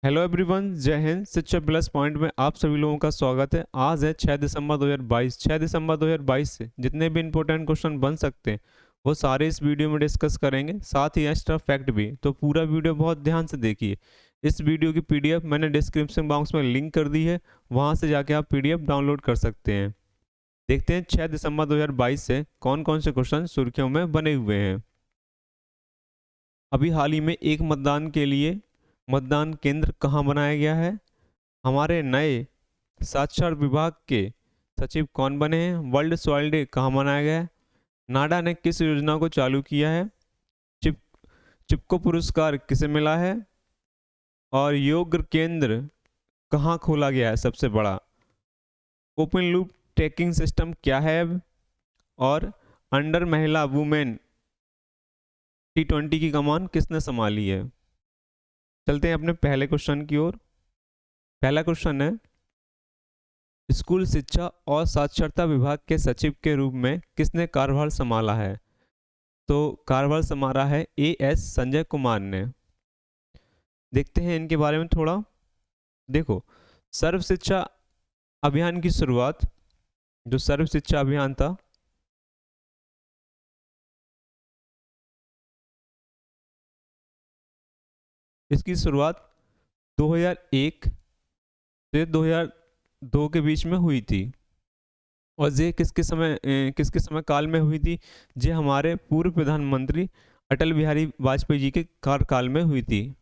Hello everyone, जय हिंद। शिक्षा plus point में आप सभी लोगों का स्वागत है। आज है 6 दिसंबर 2022। 6 दिसंबर 2022 से जितने भी इंपॉर्टेंट क्वेश्चन बन सकते हैं वो सारे इस वीडियो में डिस्कस करेंगे, साथ ही एक्स्ट्रा फैक्ट भी। तो पूरा वीडियो बहुत ध्यान से देखिए। इस वीडियो की पीडीएफ मैंने डिस्क्रिप्शन बॉक्स में लिंक कर दी है, वहां से जाके आप पीडीएफ डाउनलोड कर सकते हैं। देखते हैं 6 दिसंबर 2022 से कौन कौन से क्वेश्चन सुर्खियों में बने हुए हैं। अभी हाल ही में एक मतदान के लिए मतदान केंद्र कहाँ बनाया गया है? हमारे नए साक्षर विभाग के सचिव कौन बने हैं? वर्ल्ड सॉइल डे कहाँ मनाया गया है? नाडा ने किस योजना को चालू किया है? चिप चिपको पुरस्कार किसे मिला है? और योग केंद्र कहाँ खोला गया है सबसे बड़ा? ओपन लूप ट्रैकिंग सिस्टम क्या है अब? और अंडर महिला वुमेन T20 की कमान किसने संभाली है? चलते हैं अपने पहले क्वेश्चन की ओर। पहला क्वेश्चन है, स्कूल शिक्षा और साक्षरता विभाग के सचिव के रूप में किसने कार्यभार संभाला है? तो कार्यभार संभाला है AS संजय कुमार ने। देखते हैं इनके बारे में थोड़ा। देखो, सर्व शिक्षा अभियान की शुरुआत, जो सर्व शिक्षा अभियान था, इसकी शुरुआत 2001 से 2002 के बीच में हुई थी। और ये किसके समय काल में हुई थी? ये हमारे पूर्व प्रधानमंत्री अटल बिहारी वाजपेयी जी के कार्यकाल में हुई थी।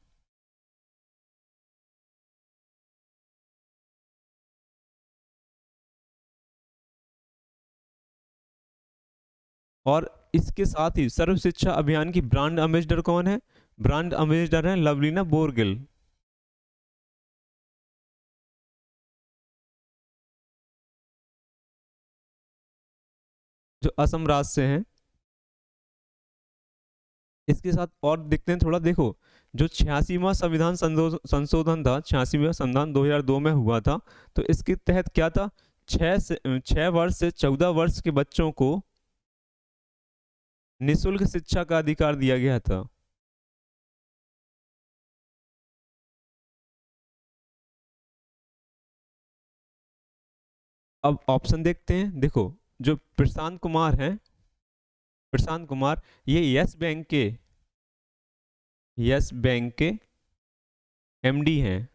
और इसके साथ ही सर्व शिक्षा अभियान की ब्रांड एम्बेसडर कौन है? ब्रांड एम्बेसडर है लवलीना बोरगिल, जो असम राज्य से हैं। इसके साथ और देखते हैं थोड़ा। देखो, जो 86वां संविधान संशोधन था, 86वां संविधान 2002 में हुआ था। तो इसके तहत क्या था? 6 वर्ष से 14 वर्ष के बच्चों को निशुल्क शिक्षा का अधिकार दिया गया था। अब ऑप्शन देखते हैं। देखो, जो प्रशांत कुमार हैं, प्रशांत कुमार, ये यस बैंक के MD हैं।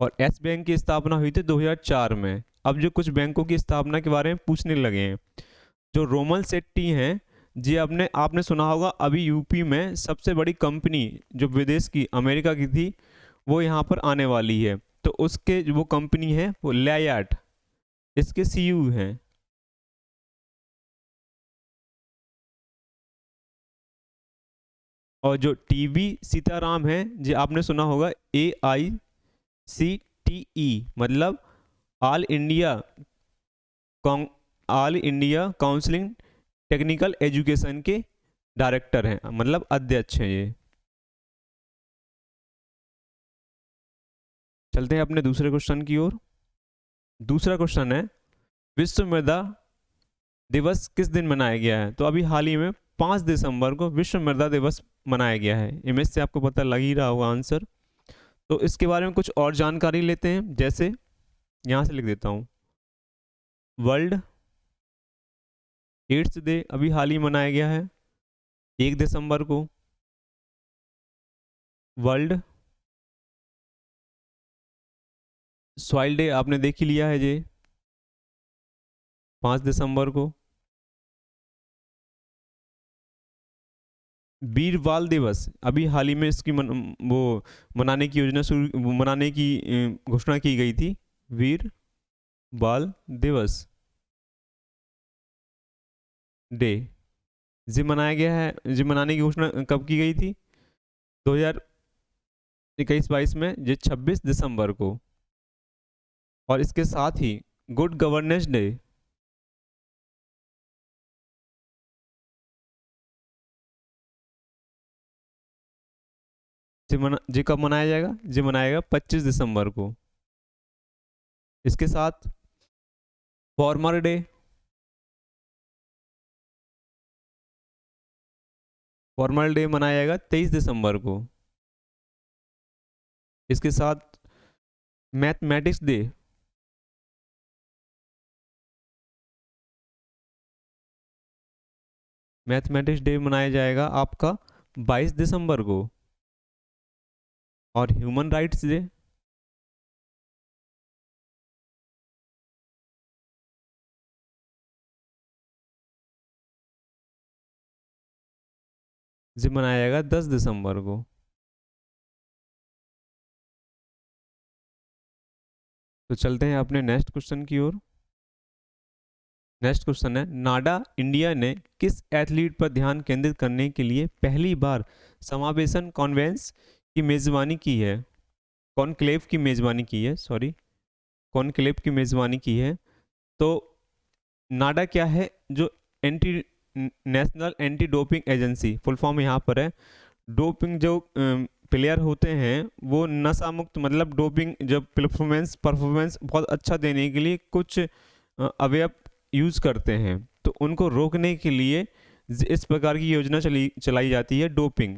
और एस बैंक की स्थापना हुई थी 2004 में। अब जो कुछ बैंकों की स्थापना के बारे में पूछने लगे हैं। जो रोमन सेट्टी हैं, जी आपने आपने सुना होगा, अभी यूपी में सबसे बड़ी कंपनी जो विदेश की, अमेरिका की थी, वो यहाँ पर आने वाली है। तो उसके जो वो कंपनी है वो लैयाट, इसके CEO हैं। और जो टीवी सीताराम हैं, जी आपने सुना होगा, AICTE, मतलब all India all India counselling technical education के डायरेक्टर हैं, मतलब अध्यक्ष हैं ये। चलते हैं अपने दूसरे क्वेश्चन की ओर। दूसरा क्वेश्चन है, विश्व मृदा दिवस किस दिन मनाया गया है? तो अभी हाल ही में 5 दिसंबर को विश्व मृदा दिवस मनाया गया है। इमेज से आपको पता लग ही रहा होगा आंसर। तो इसके बारे में कुछ और जानकारी लेते हैं। जैसे यहाँ से लिख देता हूँ, वर्ल्ड एड्स डे अभी हाल ही मनाया गया है 1 दिसंबर को। वर्ल्ड सॉइल डे आपने देख ही लिया है जी, 5 दिसंबर को। वीर बाल दिवस अभी हाल ही में इसकी वो मनाने की योजना शुरू, मनाने की घोषणा की गई थी। वीर बाल दिवस डे जी मनाया गया है। जी मनाने की घोषणा कब की गई थी? 2021-22 में, जी 26 दिसंबर को। और इसके साथ ही गुड गवर्नेंस डे जी कब मनाया जाएगा? जी मनाएगा 25 दिसंबर को। इसके साथ फॉर्मर डे, फॉर्मल डे मनाया जाएगा 23 दिसंबर को। इसके साथ मैथमेटिक्स डे, मैथमेटिक्स डे मनाया जाएगा आपका 22 दिसंबर को। और ह्यूमन राइट्स डे, जी मनाया जाएगा 10 दिसंबर को। तो चलते हैं अपने नेक्स्ट क्वेश्चन की ओर। नेक्स्ट क्वेश्चन है, नाडा इंडिया ने किस एथलीट पर ध्यान केंद्रित करने के लिए पहली बार समावेशन कॉन्वेंस की मेजबानी की है, कॉन्क्लेव की मेजबानी की है, सॉरी, कॉन्क्लेव की मेजबानी की है। तो नाडा क्या है, जो anti national anti doping agency, full form यहाँ पर है। डोपिंग जो प्लेयर होते हैं वो नशा मुक्त, मतलब डोपिंग जब परफॉर्मेंस परफॉर्मेंस बहुत अच्छा देने के लिए कुछ अवयव यूज करते हैं, तो उनको रोकने के लिए इस प्रकार की योजना चलाई जाती है डोपिंग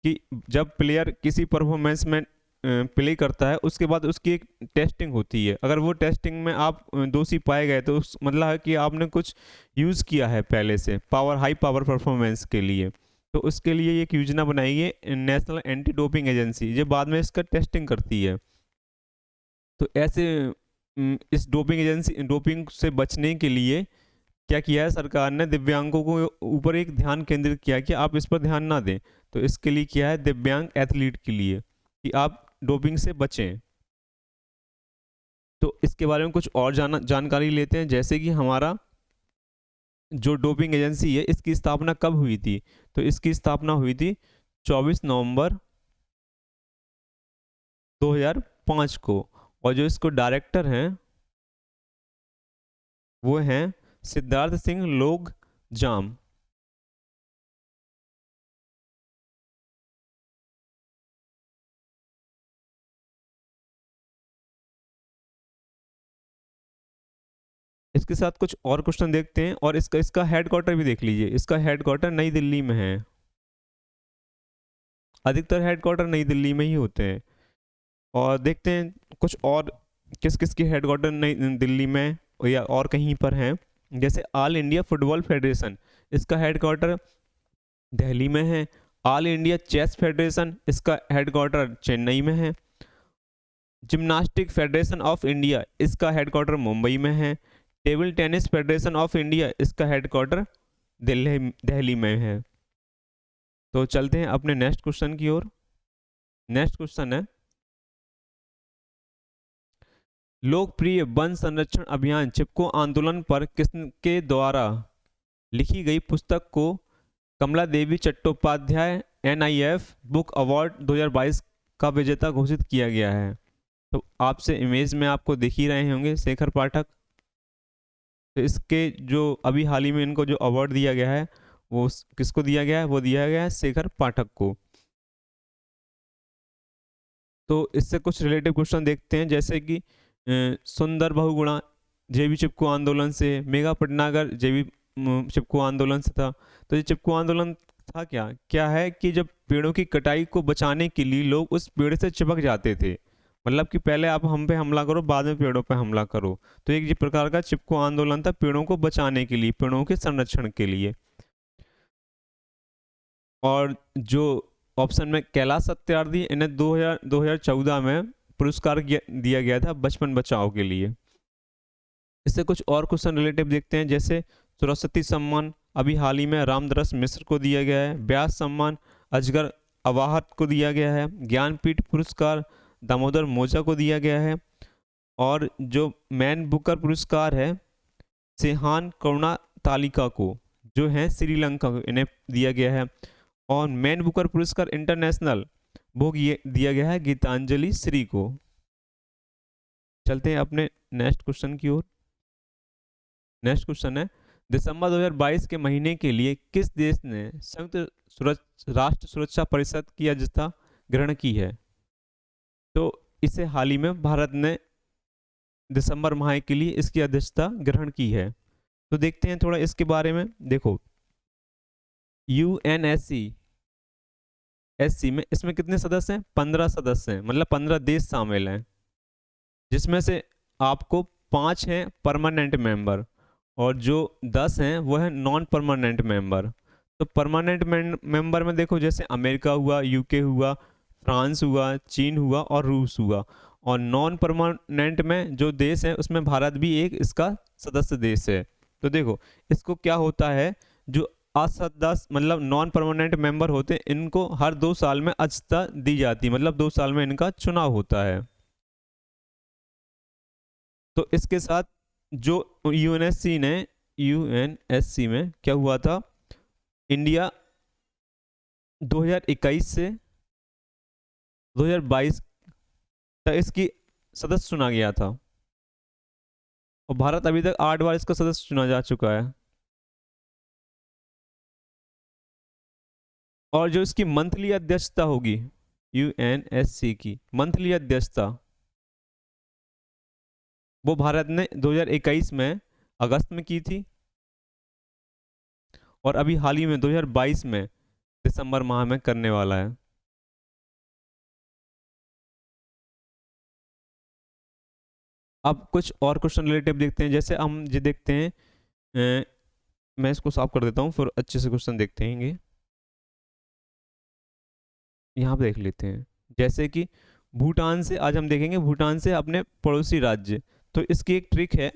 कि जब प्लेयर किसी परफॉर्मेंस में प्ले करता है उसके बाद उसकी एक टेस्टिंग होती है। अगर वो टेस्टिंग में आप दोषी पाए गए तो उस मतलब है कि आपने कुछ यूज़ किया है पहले से हाई पावर परफॉर्मेंस के लिए। तो उसके लिए एक योजना बनाई है नेशनल एंटी डोपिंग एजेंसी, जो बाद में इसका टेस्टिंग करती है। तो ऐसे इस डोपिंग से बचने के लिए क्या किया है सरकार ने, दिव्यांगों को ऊपर एक ध्यान केंद्रित किया कि आप इस पर ध्यान ना दें। तो इसके लिए किया है दिव्यांग एथलीट के लिए कि आप डोपिंग से बचें। तो इसके बारे में कुछ और जानकारी लेते हैं, जैसे कि हमारा जो डोपिंग एजेंसी है इसकी स्थापना कब हुई थी। तो इसकी स्थापना हुई थी 24 नवंबर 2005 को। और जो इसको डायरेक्टर हैं वो हैं सिद्धार्थ सिंह लोग जाम। इसके साथ कुछ और क्वेश्चन देखते हैं, और इसका इसका हेडक्वार्टर भी देख लीजिए। इसका हेडक्वार्टर नई दिल्ली में है, अधिकतर हेडक्वार्टर नई दिल्ली में ही होते हैं। और देखते हैं कुछ और किस किस के हेडक्वार्टर नई दिल्ली में या और कहीं पर हैं। जैसे ऑल इंडिया फुटबॉल फेडरेशन, इसका हेडक्वार्टर दिल्ली में है। ऑल इंडिया चेस फेडरेशन, इसका हेडक्वार्टर चेन्नई में है। जिम्नास्टिक फेडरेशन ऑफ इंडिया, इसका हेडक्वार्टर मुंबई में है। Table tennis federation of India, इसका हेडक्वार्टर दिल्ली में है। तो चलते हैं अपने नेक्स्ट क्वेश्चन की ओर। नेक्स्ट क्वेश्चन है, लोकप्रिय वन संरक्षण अभियान चिपको आंदोलन पर किसके द्वारा लिखी गई पुस्तक को कमला देवी चट्टोपाध्याय NIF बुक अवार्ड 2022 का विजेता घोषित किया गया है। तो आपसे इमेज में आपको दिख ही रहे होंगे शेखर पाठक। तो इसके जो अभी हाल ही में इनको जो अवार्ड दिया गया है वो किसको दिया गया है, वो दिया गया है शेखर पाठक को। तो इससे कुछ रिलेटिव क्वेश्चन देखते हैं, जैसे कि सुंदर बहुगुणा जेबी चिपको आंदोलन से, मेघा पटनागर जेबी चिपको आंदोलन से था। तो ये चिपको आंदोलन था क्या क्या है कि जब पेड़ों की कटाई को बचाने के लिए लोग उस पेड़ से चिपक जाते थे, मतलब कि पहले आप हम पे हमला करो बाद में पेड़ों पे हमला करो। तो एक ये प्रकार का चिपको आंदोलन था पेड़ों को बचाने के लिए, पेड़ों के संरक्षण के लिए। और जो ऑप्शन में कैलाश सत्यार्थी, इन्हें 2014 में पुरस्कार दिया गया था बचपन बचाओ के लिए। इससे कुछ और क्वेश्चन रिलेटिव देखते हैं, जैसे सरस्वती सम्मान अभी हाल ही में रामदरस मिश्र को दिया गया है। व्यास सम्मान अजगर अवाहत को दिया गया है। ज्ञानपीठ पुरस्कार दामोदर मोजा को दिया गया है। और जो मैन बुकर पुरस्कार है सेहान करुणा तालिका को, जो है श्रीलंका को, इन्हें दिया गया है। और मैन बुकर पुरस्कार इंटरनेशनल वो दिया गया है गीतांजलि श्री को। चलते हैं अपने नेक्स्ट क्वेश्चन की ओर। नेक्स्ट क्वेश्चन है, दिसंबर 2022 के महीने के लिए किस देश ने संयुक्त राष्ट्र सुरक्षा परिषद की अध्यक्षता ग्रहण की है। तो इसे हाल ही में भारत ने दिसंबर माह के लिए इसकी अध्यक्षता ग्रहण की है। तो देखते हैं थोड़ा इसके बारे में। देखो, UNSC एससी में, इसमें कितने सदस्य हैं? 15 सदस्य हैं, मतलब 15 देश शामिल हैं, जिसमें से आपको 5 हैं परमानेंट मेंबर और जो 10 हैं वो है नॉन परमानेंट मेंबर। तो परमानेंट मेंबर में देखो, जैसे अमेरिका हुआ, यूके हुआ, फ्रांस हुआ, चीन हुआ और रूस हुआ। और नॉन परमानेंट में जो देश है उसमें भारत भी एक इसका सदस्य देश है। तो देखो, इसको क्या होता है, जो असदस्य मतलब नॉन परमानेंट मेंबर होते हैं, इनको हर 2 साल में अध्यक्षता दी जाती है, मतलब 2 साल में इनका चुनाव होता है। तो इसके साथ जो यूएनएससी में क्या हुआ था, इंडिया 2021 से 2022 तक इसकी सदस्य चुना गया था, और भारत अभी तक 8 बार इसका सदस्य चुना जा चुका है। और जो इसकी मंथली अध्यक्षता होगी, यूएनएससी की मंथली अध्यक्षता, वो भारत ने 2021 में अगस्त में की थी, और अभी हाल ही में 2022 में दिसंबर माह में करने वाला है। अब कुछ और क्वेश्चन रिलेटिव देखते हैं, जैसे हम ये देखते हैं, अ, मैं इसको साफ कर देता हूँ, फिर अच्छे से क्वेश्चन देखते हैं। यहाँ पे देख लेते हैं, जैसे कि भूटान से आज हम देखेंगे, भूटान से अपने पड़ोसी राज्य। तो इसकी एक ट्रिक है,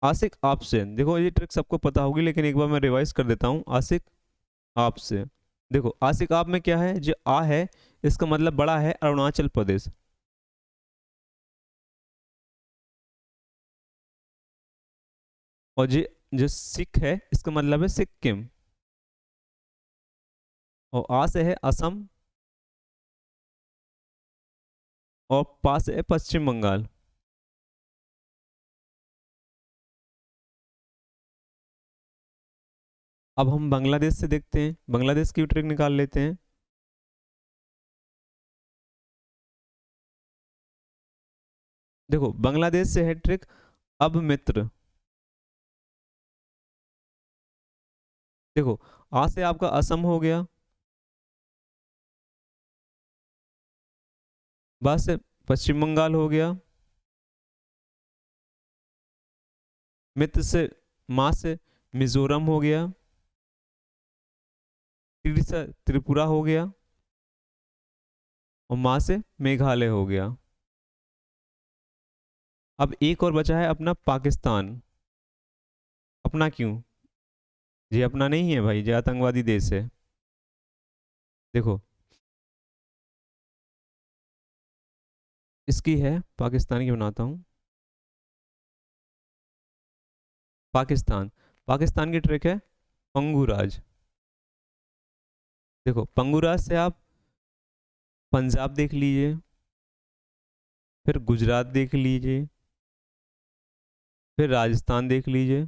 आसिक आपसे। देखो ये ट्रिक सबको पता होगी, लेकिन एक बार मैं रिवाइज कर देता हूँ। आसिक आपसे, देखो आसिक आप में क्या है, जो आ है इसका मतलब बड़ा है अरुणाचल प्रदेश, और जो जो सिख है इसका मतलब है सिक्किम, और आ से है असम, और पा से है पश्चिम बंगाल। अब हम बांग्लादेश से देखते हैं, बांग्लादेश की ट्रिक निकाल लेते हैं। देखो बांग्लादेश से है ट्रिक अब मित्र। देखो आ से आपका असम हो गया, बा से पश्चिम बंगाल हो गया, मित्र से माँ से मिजोरम हो गया, तिर से त्रिपुरा हो गया, और माँ से मेघालय हो गया। अब एक और बचा है अपना पाकिस्तान। अपना क्यों? ये अपना नहीं है भाई, ये आतंकवादी देश है। देखो इसकी है पाकिस्तान की, बनाता हूँ। पाकिस्तान, पाकिस्तान की ट्रिक है पंगुराज। देखो पंगुराज से आप पंजाब देख लीजिए, फिर गुजरात देख लीजिए, फिर राजस्थान देख लीजिए,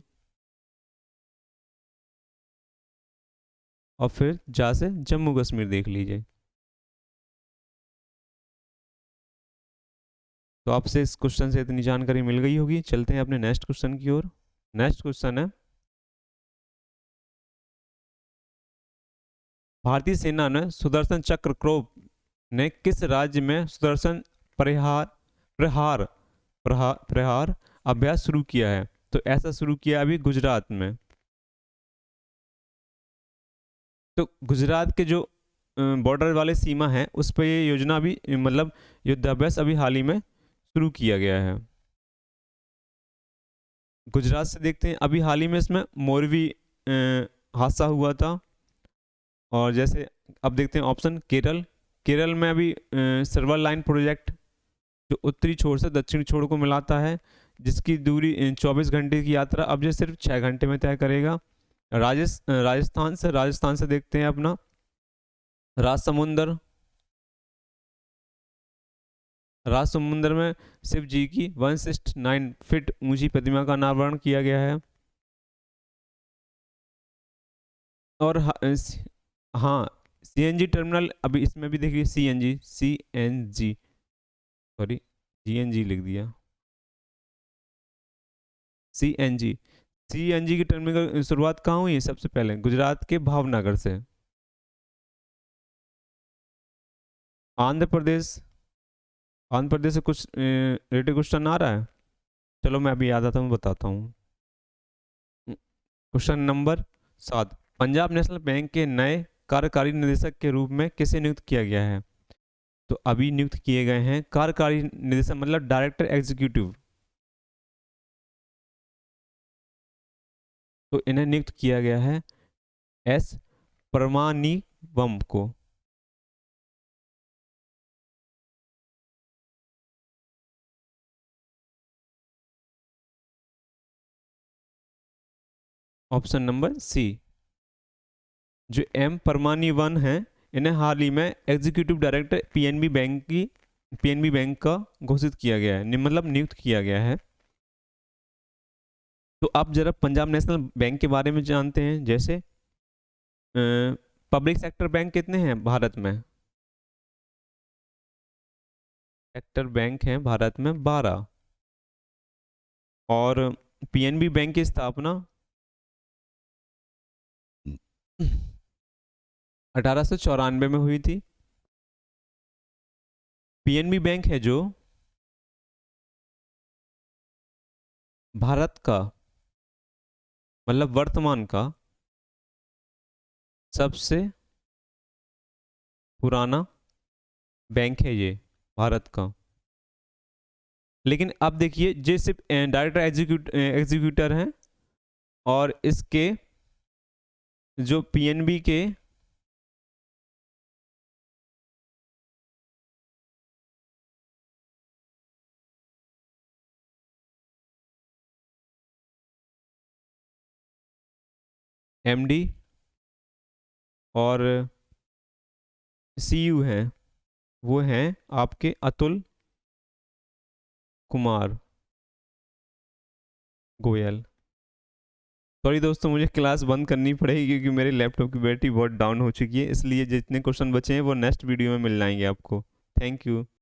और फिर जा से जम्मू कश्मीर देख लीजिए। तो आपसे इस क्वेश्चन से इतनी जानकारी मिल गई होगी, चलते हैं अपने नेक्स्ट क्वेश्चन की ओर। नेक्स्ट क्वेश्चन है, भारतीय सेना ने सुदर्शन चक्र क्रोप ने किस राज्य में सुदर्शन प्रहार प्रहार प्रहार अभ्यास शुरू किया है? तो ऐसा शुरू किया अभी गुजरात में। तो गुजरात के जो बॉर्डर वाले सीमा है उस पर ये योजना भी, मतलब युद्धाभ्यास अभी हाल ही में शुरू किया गया है। गुजरात से देखते हैं, अभी हाल ही में इसमें मोरवी हादसा हुआ था। और जैसे अब देखते हैं ऑप्शन केरल, केरल में अभी सर्वर लाइन प्रोजेक्ट, जो उत्तरी छोर से दक्षिणी छोर को मिलाता है, जिसकी दूरी 24 घंटे की यात्रा अब ये सिर्फ 6 घंटे में तय करेगा। राजस्थान से देखते हैं अपना राजसमुंदर। राजसमुंदर में शिव जी की 169 फीट ऊंची प्रतिमा का अनावरण किया गया है। और हाँ, सीएनजी टर्मिनल अभी इसमें भी देखिए, सीएनजी सॉरी जीएनजी लिख दिया, सीएनजी सीएनजी की टर्मिनल की शुरुआत कहाँ हुई है? सबसे पहले गुजरात के भावनगर से। आंध्र प्रदेश, आंध्र प्रदेश से कुछ रिलेटेड क्वेश्चन आ रहा है? चलो मैं अभी याद आता हूँ बताता हूँ। Question number 7, Punjab national bank के नए कार्यकारी निदेशक के रूप में किसे नियुक्त किया गया है? तो अभी नियुक्त किए गए हैं कार्यकारी निदेशक मतलब डायरेक्टर एग्जीक्यूटिव, तो इन्हें नियुक्त किया गया है एस परमानीवम को। Option number C. जो एम परमानीवन हैं, इन्हें हाल ही में एग्जीक्यूटिव डायरेक्टर पीएनबी बैंक का घोषित किया गया है, मतलब नियुक्त किया गया है। तो आप जरा पंजाब नेशनल बैंक के बारे में जानते हैं। जैसे पब्लिक सेक्टर बैंक कितने हैं भारत में? सेक्टर बैंक हैं भारत में 12, और पीएनबी बैंक की स्थापना 1894 में हुई थी। पीएनबी बैंक है जो भारत का मतलब वर्तमान का सबसे पुराना बैंक है ये भारत का। लेकिन अब देखिए, ये सिर्फ डायरेक्टर एग्जीक्यूटर हैं, और इसके जो पीएनबी के एमडी और सीयू हैं, वो हैं आपके अतुल कुमार गोयल। सॉरी दोस्तों, मुझे क्लास बंद करनी पड़ेगी क्योंकि मेरे लैपटॉप की बैटरी बहुत डाउन हो चुकी है, इसलिए जितने क्वेश्चन बचे हैं वो नेक्स्ट वीडियो में मिल जाएंगे आपको। Thank you.